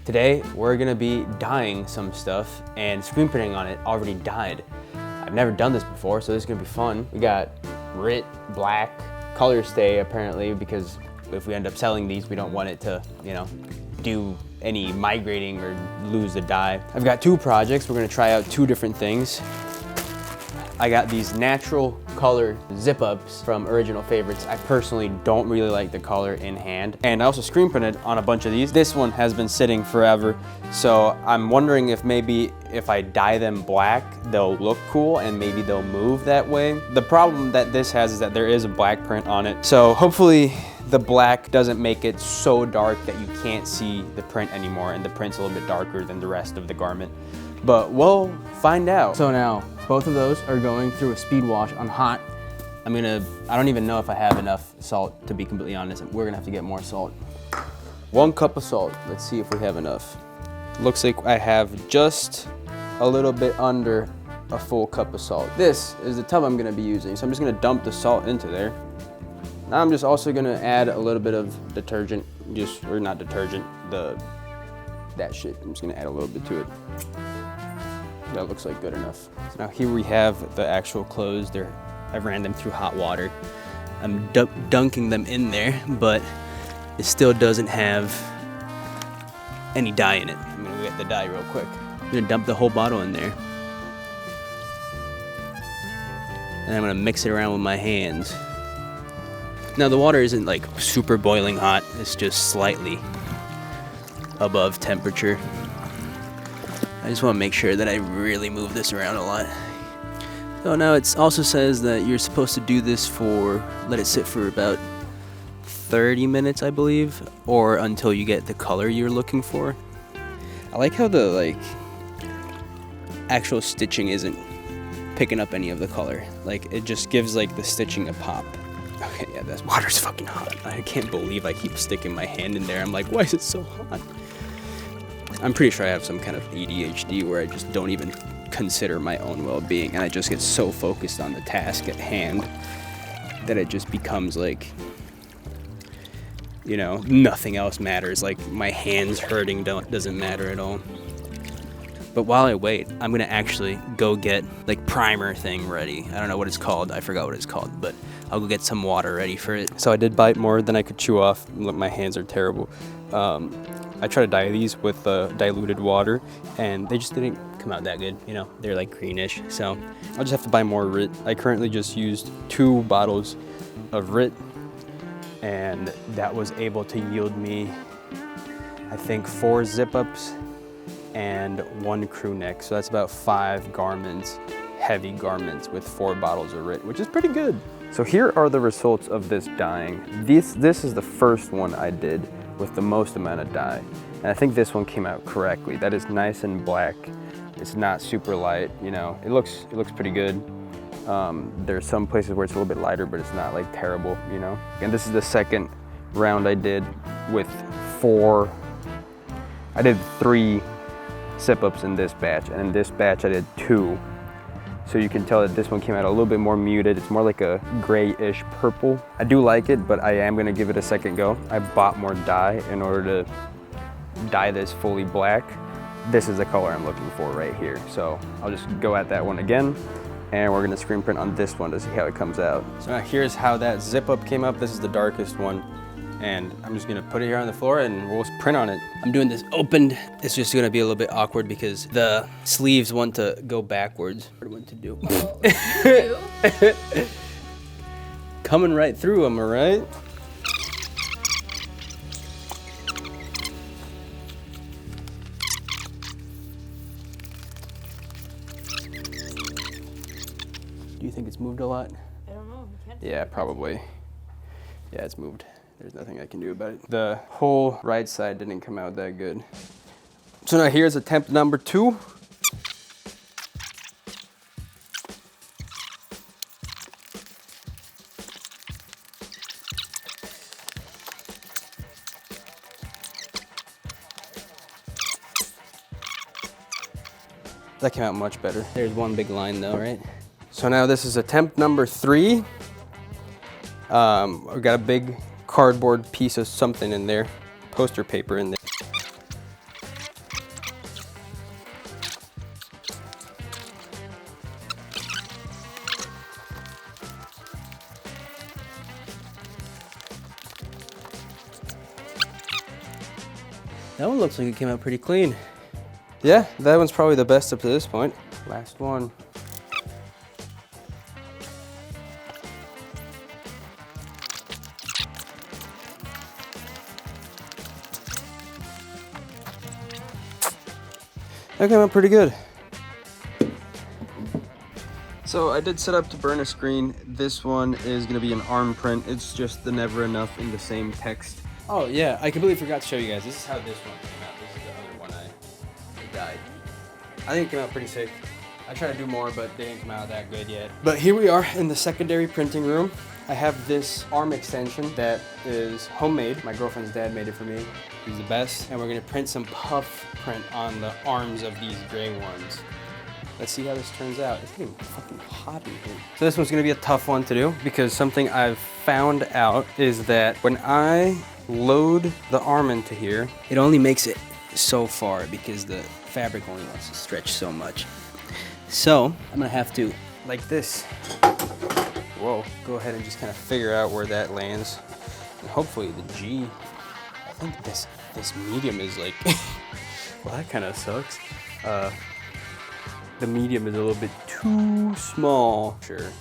Today, we're gonna be dyeing some stuff and screen printing on it already dyed. I've never done this before, so this is gonna be fun. We got RIT, black, color stay apparently, because if we end up selling these, we don't want it to, you know, do any migrating or lose the dye. I've got two projects. We're gonna try out two different things. I got these natural color zip ups from Original Favorites. I personally don't really like the color in hand. And I also screen printed on a bunch of these. This one has been sitting forever. So I'm wondering if maybe if I dye them black, they'll look cool and maybe they'll move that way. The problem that this has is that there is a black print on it. So hopefully the black doesn't make it so dark that you can't see the print anymore and the print's a little bit darker than the rest of the garment. But we'll find out. So now, both of those are going through a speed wash on hot. I don't even know if I have enough salt, to be completely honest. We're gonna have to get more salt. 1 cup of salt. Let's see if we have enough. Looks like I have just a little bit under a full cup of salt. This is the tub I'm gonna be using, so I'm just gonna dump the salt into there. Now I'm just also gonna add a little bit of detergent, or not detergent, that shit. I'm just gonna add a little bit to it. That looks like good enough. So now here we have the actual clothes. I ran them through hot water. I'm dunking them in there, but it still doesn't have any dye in it. I'm gonna get the dye real quick. I'm gonna dump the whole bottle in there. And I'm gonna mix it around with my hands. Now the water isn't like super boiling hot. It's just slightly above temperature. I just want to make sure that I really move this around a lot. So now it also says that you're supposed to do this let it sit for about 30 minutes, I believe, or until you get the color you're looking for. I like how the actual stitching isn't picking up any of the color. Like it just gives the stitching a pop. Okay, yeah, this water's fucking hot. I can't believe I keep sticking my hand in there. I'm like, why is it so hot? I'm pretty sure I have some kind of ADHD where I just don't even consider my own well-being, and I just get so focused on the task at hand that it just becomes nothing else matters. Like my hands hurting doesn't matter at all. But while I wait, I'm gonna actually go get primer thing ready. I don't know what it's called. I forgot what it's called, but I'll go get some water ready for it. So I did bite more than I could chew off. My hands are terrible. I tried to dye these with diluted water, and they just didn't come out that good. They're greenish. So I'll just have to buy more RIT. I currently just used 2 bottles of RIT, and that was able to yield me, I think, 4 zip-ups and 1 crew neck. So that's about 5 garments, heavy garments, with 4 bottles of RIT, which is pretty good. So here are the results of this dyeing. This is the first one I did with the most amount of dye. And I think this one came out correctly. That is nice and black. It's not super light, It looks pretty good. There's some places where it's a little bit lighter, but it's not terrible, And this is the second round I did with 4. I did 3 zip-ups in this batch, and in this batch I did 2. So you can tell that this one came out a little bit more muted. It's more like a grayish purple. I do like it, but I am gonna give it a second go. I bought more dye in order to dye this fully black. This is the color I'm looking for right here. So I'll just go at that one again, and we're gonna screen print on this one to see how it comes out. So now here's how that zip up came up. This is the darkest one. And I'm just gonna put it here on the floor and we'll print on it. I'm doing this opened. It's just gonna be a little bit awkward because the sleeves want to go backwards. What to do? Coming right through them, all right? Do you think it's moved a lot? I don't know. Yeah, probably. Yeah, it's moved. There's nothing I can do about it. The whole right side didn't come out that good. So now here's attempt number 2. That came out much better. There's one big line though, right? So now this is attempt number 3. I've got a big cardboard piece of something in there, poster paper in there. That one looks like it came out pretty clean. Yeah, that one's probably the best up to this point. Last one. That came out pretty good. So I did set up to burn a screen. This one is gonna be an arm print. It's just the never enough in the same text. Oh yeah, I completely forgot to show you guys. This is how this one came out. This is the other one I dyed. I think it came out pretty sick. I tried to do more, but they didn't come out that good yet. But here we are in the secondary printing room. I have this arm extension that is homemade. My girlfriend's dad made it for me. He's the best. And we're gonna print some puff print on the arms of these gray ones. Let's see how this turns out. It's getting fucking hot in here. So this one's gonna be a tough one to do because something I've found out is that when I load the arm into here, it only makes it so far because the fabric only wants to stretch so much. So I'm gonna have to, like this, whoa, go ahead and just kind of figure out where that lands. And hopefully the G, I think this medium is like, well, that kind of sucks. The medium is a little bit too small. Sure.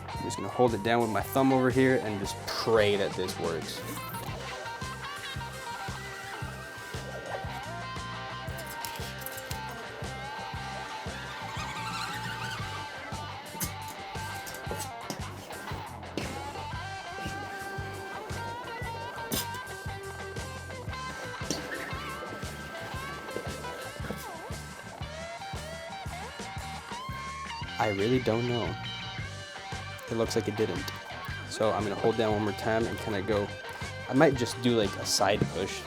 I'm just gonna hold it down with my thumb over here and just pray that this works. I really don't know. It looks like it didn't. So I'm gonna hold down one more time and kind of go. I might just do like a side push.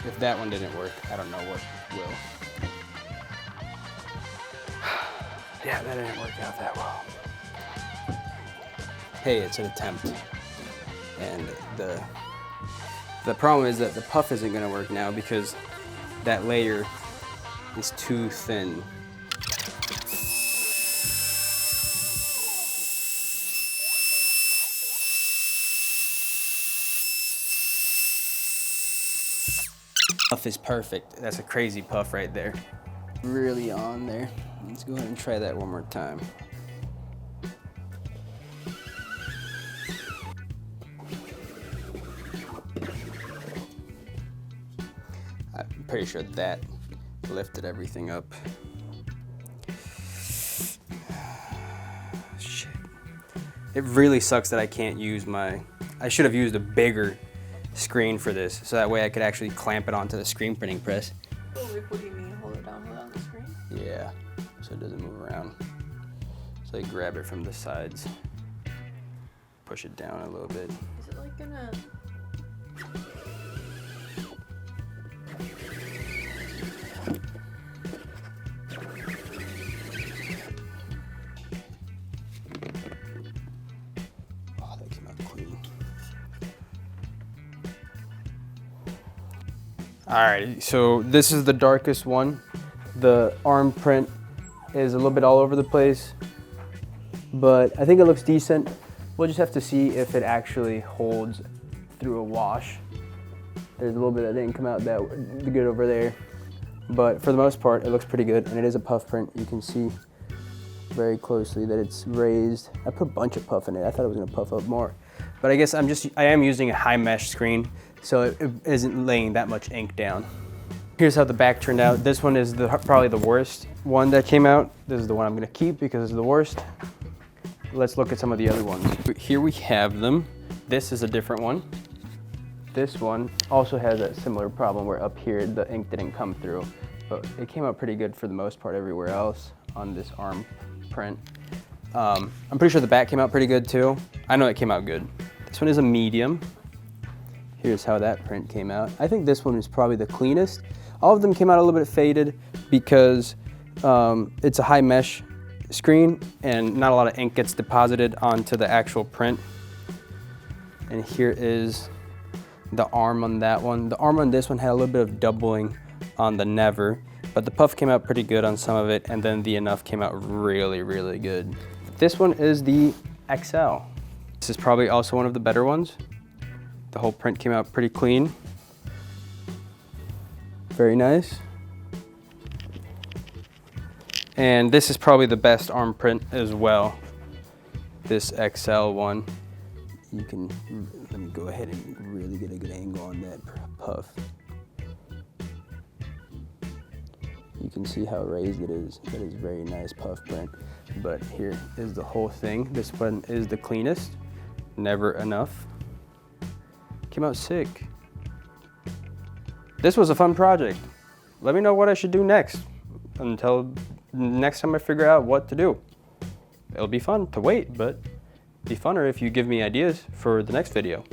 If that one didn't work, I don't know what will. Yeah, that didn't work out that well. Hey, it's an attempt. And the problem is that the puff isn't gonna work now because that layer is too thin. Puff is perfect. That's a crazy puff right there. Really on there. Let's go ahead and try that one more time. I'm pretty sure that lifted everything up. Shit. It really sucks that I can't use I should have used a bigger screen for this, so that way I could actually clamp it onto the screen printing press. Oh, what do you mean, hold it on the screen? Yeah, so it doesn't move around. So I grab it from the sides, push it down a little bit. Is it like gonna... Oh, that came out clean. All right, so this is the darkest one. The arm print is a little bit all over the place, but I think it looks decent. We'll just have to see if it actually holds through a wash. There's a little bit that didn't come out that good over there, but for the most part, it looks pretty good, and it is a puff print. You can see very closely that it's raised. I put a bunch of puff in it. I thought it was gonna puff up more, but I guess I am using a high mesh screen, so it isn't laying that much ink down. Here's how the back turned out. This one is probably the worst one that came out. This is the one I'm gonna keep because it's the worst. Let's look at some of the other ones. Here we have them. This is a different one. This one also has a similar problem where up here the ink didn't come through, but it came out pretty good for the most part everywhere else on this arm print. I'm pretty sure the back came out pretty good too. I know it came out good. This one is a medium. Here's how that print came out. I think this one is probably the cleanest. All of them came out a little bit faded because it's a high mesh screen and not a lot of ink gets deposited onto the actual print. And here is the arm on that one. The arm on this one had a little bit of doubling on the never, but the puff came out pretty good on some of it, and then the enough came out really, really good. This one is the XL. This is probably also one of the better ones. The whole print came out pretty clean. Very nice. And this is probably the best arm print as well. This XL one. You can, let me go ahead and really get a good angle on that puff. You can see how raised it is. That is very nice puff print. But here is the whole thing. This one is the cleanest. Never enough. Came out sick. This was a fun project. Let me know what I should do next. Until next time I figure out what to do. It'll be fun to wait, but it'll be funner if you give me ideas for the next video.